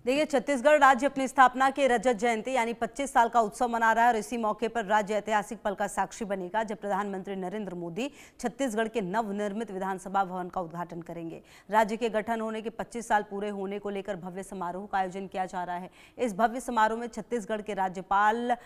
देखिए, छत्तीसगढ़ राज्य अपनी स्थापना के रजत जयंती यानी 25 साल का उत्सव मना रहा है और इसी मौके पर राज्य ऐतिहासिक पल का साक्षी बनेगा जब प्रधानमंत्री नरेंद्र मोदी छत्तीसगढ़ के नवनिर्मित विधानसभा भवन का उद्घाटन करेंगे। राज्य के गठन होने के 25 साल पूरे होने को लेकर भव्य समारोह का आयोजन किया जा रहा है। इस भव्य समारोह में छत्तीसगढ़ के राज्यपाल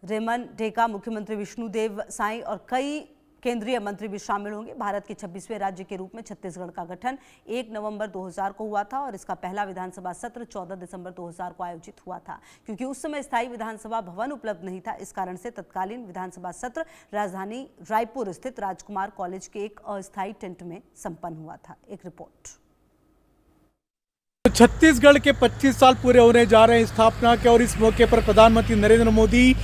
रेमन ढेका, मुख्यमंत्री विष्णुदेव साई और कई केंद्रीय मंत्री भी शामिल होंगे। भारत के 26वें राज्य के रूप में छत्तीसगढ़ का गठन 1 नवंबर 2000 को हुआ था और इसका पहला विधानसभा सत्र 14 दिसंबर 2000 को आयोजित हुआ था। क्योंकि उस समय स्थायी विधानसभा भवन उपलब्ध नहीं था, इस कारण से तत्कालीन विधानसभा सत्र राजधानी रायपुर स्थित राजकुमार कॉलेज के एक अस्थायी टेंट में संपन्न हुआ था। एक रिपोर्ट। छत्तीसगढ़ के 25 साल पूरे होने जा रहे हैं स्थापना के और इस मौके पर प्रधानमंत्री नरेंद्र मोदी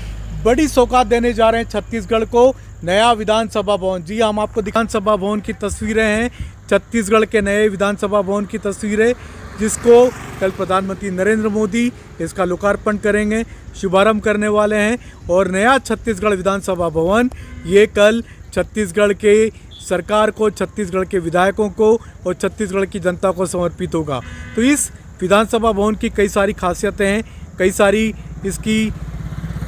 बड़ी सौगात देने जा रहे हैं छत्तीसगढ़ को नया विधानसभा भवन। जी, हम आपको विधानसभा भवन की तस्वीरें हैं, छत्तीसगढ़ के नए विधानसभा भवन की तस्वीरें, जिसको कल प्रधानमंत्री नरेंद्र मोदी इसका लोकार्पण करेंगे, शुभारंभ करने वाले हैं। और नया छत्तीसगढ़ विधानसभा भवन ये कल छत्तीसगढ़ के सरकार को, छत्तीसगढ़ के विधायकों को और छत्तीसगढ़ की जनता को समर्पित होगा। तो इस विधानसभा भवन की कई सारी खासियतें हैं, कई सारी इसकी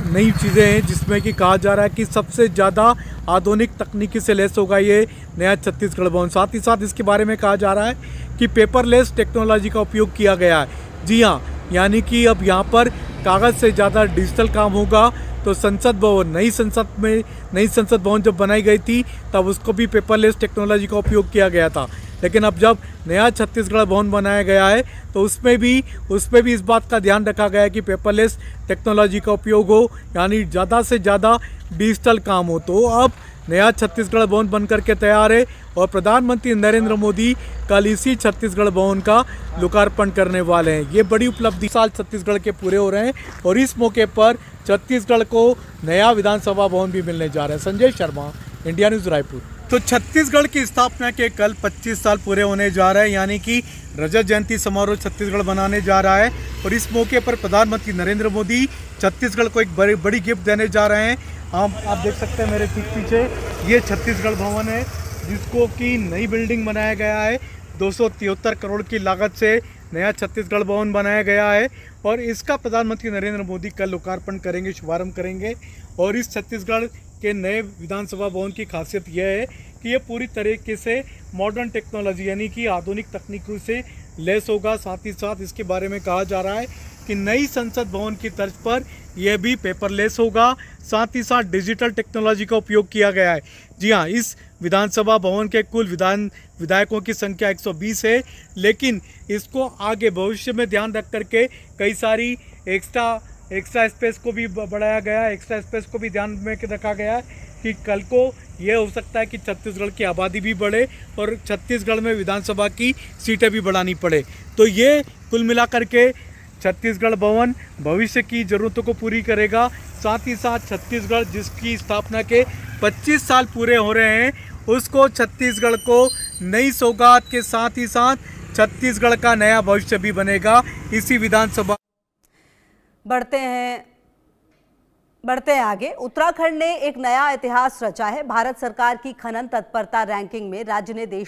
नई चीज़ें हैं, जिसमें कि कहा जा रहा है कि सबसे ज़्यादा आधुनिक तकनीकी से लैस होगा ये नया छत्तीसगढ़ भवन। साथ ही साथ इसके बारे में कहा जा रहा है कि पेपरलेस टेक्नोलॉजी का उपयोग किया गया है। जी हाँ, यानी कि अब यहाँ पर कागज़ से ज़्यादा डिजिटल काम होगा। तो संसद भवन, नई संसद भवन जब बनाई गई थी तब उसको भी पेपरलेस टेक्नोलॉजी का उपयोग किया गया था, लेकिन अब जब नया छत्तीसगढ़ भवन बनाया गया है तो उसमें भी इस बात का ध्यान रखा गया है कि पेपरलेस टेक्नोलॉजी का उपयोग हो, यानी ज़्यादा से ज़्यादा डिजिटल काम हो। तो अब नया छत्तीसगढ़ भवन बनकर के तैयार है और प्रधानमंत्री नरेंद्र मोदी कल इसी छत्तीसगढ़ भवन का लोकार्पण करने वाले हैं। ये बड़ी उपलब्धि साल छत्तीसगढ़ के पूरे हो रहे हैं और इस मौके पर छत्तीसगढ़ को नया विधानसभा भवन भी मिलने जा रहा है। Sanjay Sharma, India news, Raipur. तो छत्तीसगढ़ की स्थापना के कल 25 साल पूरे होने जा रहे हैं, यानी कि रजत जयंती समारोह छत्तीसगढ़ मनाने जा रहा है और इस मौके पर प्रधानमंत्री नरेंद्र मोदी छत्तीसगढ़ को एक बड़ी गिफ्ट देने जा रहे हैं। आप देख सकते हैं मेरे ठीक पीछे ये छत्तीसगढ़ भवन है, जिसको कि नई बिल्डिंग बनाया गया है। 273 करोड़ की लागत से नया छत्तीसगढ़ भवन बनाया गया है और इसका प्रधानमंत्री नरेंद्र मोदी कल लोकार्पण करेंगे, शुभारंभ करेंगे। और इस छत्तीसगढ़ के नए विधानसभा भवन की खासियत यह है कि ये पूरी तरीके से मॉडर्न टेक्नोलॉजी यानी कि आधुनिक तकनीकों से लैस होगा। साथ ही साथ इसके बारे में कहा जा रहा है कि नई संसद भवन की तर्ज पर यह भी पेपरलेस होगा। साथ ही साथ डिजिटल टेक्नोलॉजी का उपयोग किया गया है। जी हाँ, इस विधानसभा भवन के कुल विधायकों की संख्या 120 है, लेकिन इसको आगे भविष्य में ध्यान रख करके कई सारी एक्स्ट्रा स्पेस को भी बढ़ाया गया है। एक्स्ट्रा स्पेस को भी ध्यान में रखा गया है कि कल को ये हो सकता है कि छत्तीसगढ़ की आबादी भी बढ़े और छत्तीसगढ़ में विधानसभा की सीटें भी बढ़ानी पड़े। तो ये कुल मिलाकर के छत्तीसगढ़ भवन भविष्य की ज़रूरतों को पूरी करेगा। साथ ही साथ छत्तीसगढ़ जिसकी स्थापना के 25 साल पूरे हो रहे हैं, उसको छत्तीसगढ़ को नई सौगात के साथ ही साथ छत्तीसगढ़ का नया भविष्य भी बनेगा इसी विधानसभा। बढ़ते हैं आगे। उत्तराखंड ने एक नया इतिहास रचा है। भारत सरकार की खनन तत्परता रैंकिंग में राज्य ने देश